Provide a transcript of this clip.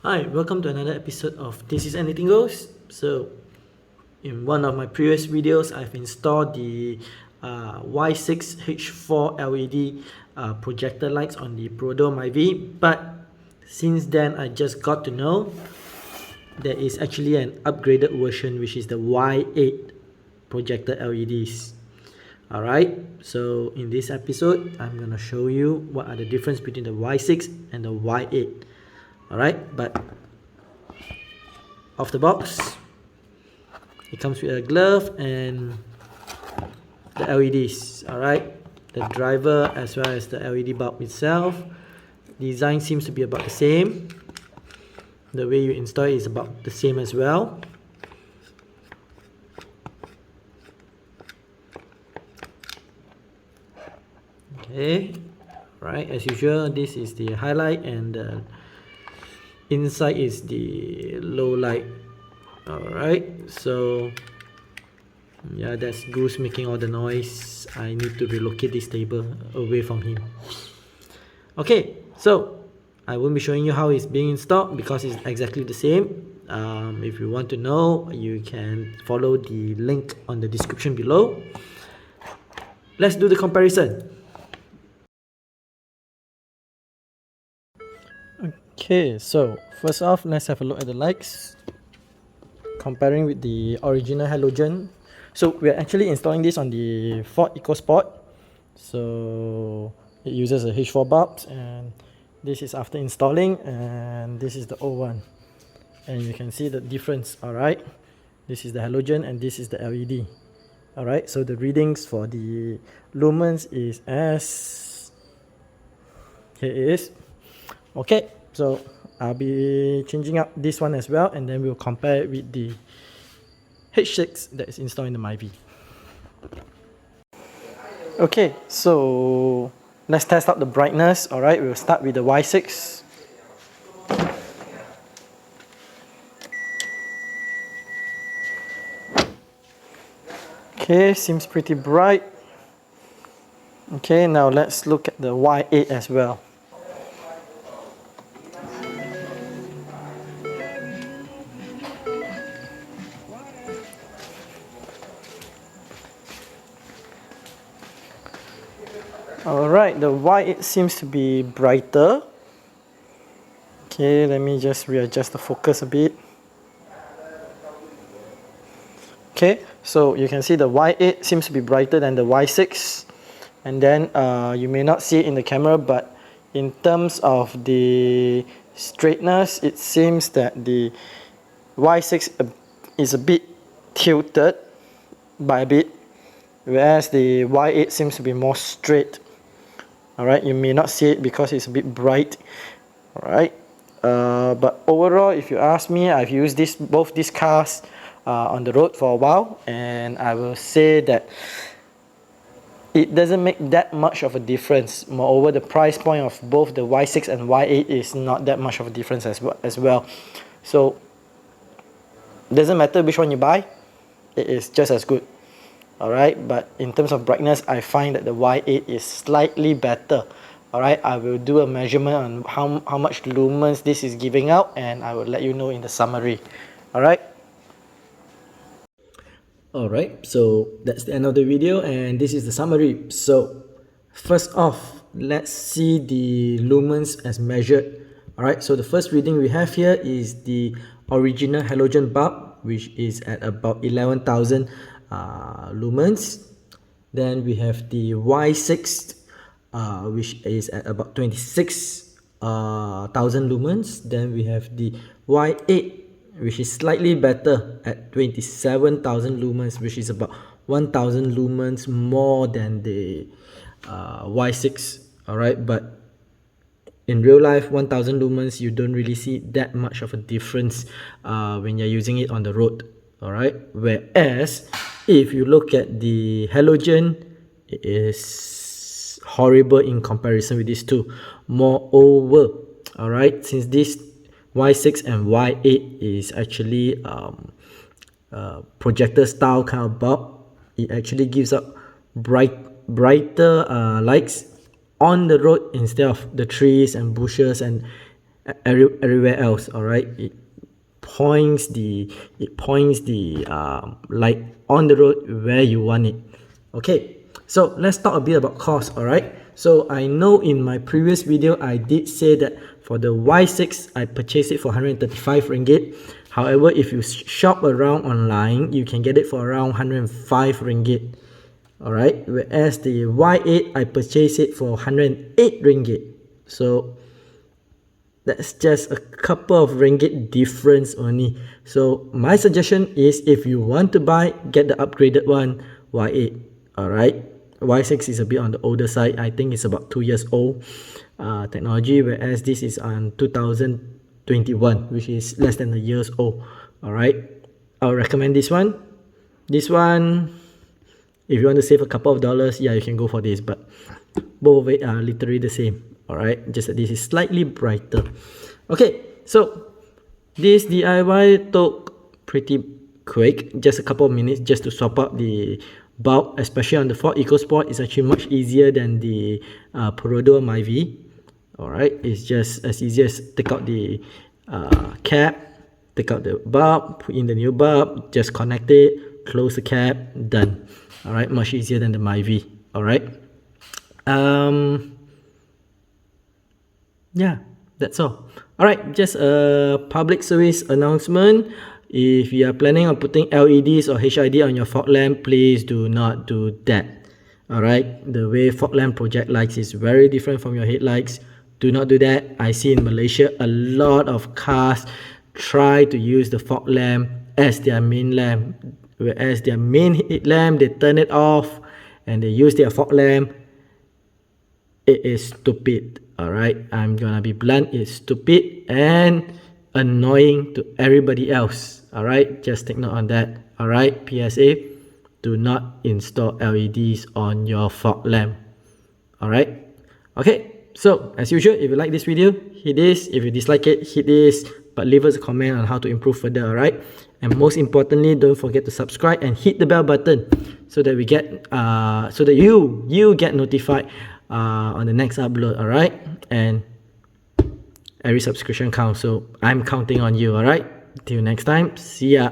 Hi, welcome to another episode of This Is Anything Goes. So, in one of my previous videos, I've installed the Y6H4 LED projector lights on the Prodome IV. But since then, I just got to know there is actually an upgraded version, which is the Y8 projector LEDs. Alright, so in this episode, I'm gonna show you what are the difference between the Y6 and the Y8. Alright, but off the box, it comes with a glove and the LEDs. Alright, the driver as well as the LED bulb itself. Design seems to be about the same. The way you install it is about the same as well. Okay, right, as usual, this is the highlight and the inside is the low light. Alright, so yeah, that's Goose making all the noise. I need to relocate this table away from him. Okay, so I won't be showing you how it's being installed because it's exactly the same. If you want to know, you can follow the link on the description below. Let's do the comparison. Okay, so first off, let's have a look at the lights comparing with the original halogen. So we're actually installing this on the Ford EcoSport. So it uses a H4 bulbs, and this is after installing, and this is the old one, and you can see the difference. All right, this is the halogen and this is the LED. All right, so the readings for the lumens is as here it is. Okay, so I'll be changing up this one as well, and then we'll compare it with the H6 that is installed in the Myvi. Okay, so let's test out the brightness. Alright, we'll start with the Y6. Okay, seems pretty bright. Okay, now let's look at the Y8 as well. Alright, the Y8 seems to be brighter. Okay, let me just readjust the focus a bit. Okay, so you can see the Y8 seems to be brighter than the Y6. And then you may not see it in the camera, but in terms of the straightness, it seems that the Y6 is a bit tilted by a bit, whereas the Y8 seems to be more straight. Alright, you may not see it because it's a bit bright. Alright, but overall, if you ask me, I've used both these cars on the road for a while, and I will say that it doesn't make that much of a difference. Moreover, the price point of both the Y6 and Y8 is not that much of a difference as well. So it doesn't matter which one you buy, it is just as good. Alright, but in terms of brightness, I find that the Y8 is slightly better. Alright, I will do a measurement on how much lumens this is giving out, and I will let you know in the summary. Alright. Alright, so that's the end of the video, and this is the summary. So first off, let's see the lumens as measured. Alright, so the first reading we have here is the original halogen bulb, which is at about 11,000 lumens. Then we have the Y6, which is at about 26,000 lumens. Then we have the Y8, which is slightly better at 27,000 lumens, which is about 1,000 lumens more than the Y6. Alright, but in real life, 1000 lumens, you don't really see that much of a difference when you're using it on the road. Alright, whereas if you look at the halogen, it is horrible in comparison with these two. Moreover, alright, since this Y6 and Y8 is actually projector style kind of bulb, it actually gives up brighter lights on the road instead of the trees and bushes and everywhere else. All right, it points the light on the road where you want it. Okay, so let's talk a bit about cost. All right, so I know in my previous video I did say that for the Y6 I purchased it for 135 ringgit. However, if you shop around online, you can get it for around 105 ringgit. Alright, whereas the Y8 I purchased it for 108 ringgit. So that's just a couple of ringgit difference only. So my suggestion is, if you want to buy, get the upgraded one, Y8. Alright, Y6 is a bit on the older side. I think it's about 2 years old technology, whereas this is on 2021, which is less than a years old. Alright, I'll recommend this one. This one, if you want to save a couple of dollars, yeah, you can go for this, but both of it are literally the same. Alright, just that this is slightly brighter. Okay, so this DIY took pretty quick, just a couple of minutes just to swap out the bulb, especially on the Ford EcoSport. It's actually much easier than the Perodo Myvi. Alright, it's just as easy as take out the cap, take out the bulb, put in the new bulb, just connect it, close the cap, done. Alright, much easier than the Myvi. Alright, yeah, that's all. Alright, just a public service announcement. If you are planning on putting LEDs or HID on your fog lamp, please do not do that. Alright, the way fog lamp project lights is very different from your headlights. Do not do that. I see in Malaysia a lot of cars try to use the fog lamp as their main lamp, whereas their main headlamp, they turn it off and they use their fog lamp. It is stupid. Alright, I'm gonna be blunt. It's stupid and annoying to everybody else. Alright, just take note on that. Alright, PSA, do not install LEDs on your fog lamp. Alright, okay. So, as usual, if you like this video, hit this. If you dislike it, hit this. But leave us a comment on how to improve further, alright? And most importantly, don't forget to subscribe and hit the bell button so that we get, so that you get notified on the next upload, alright? And every subscription counts, so I'm counting on you, alright? Till next time, see ya.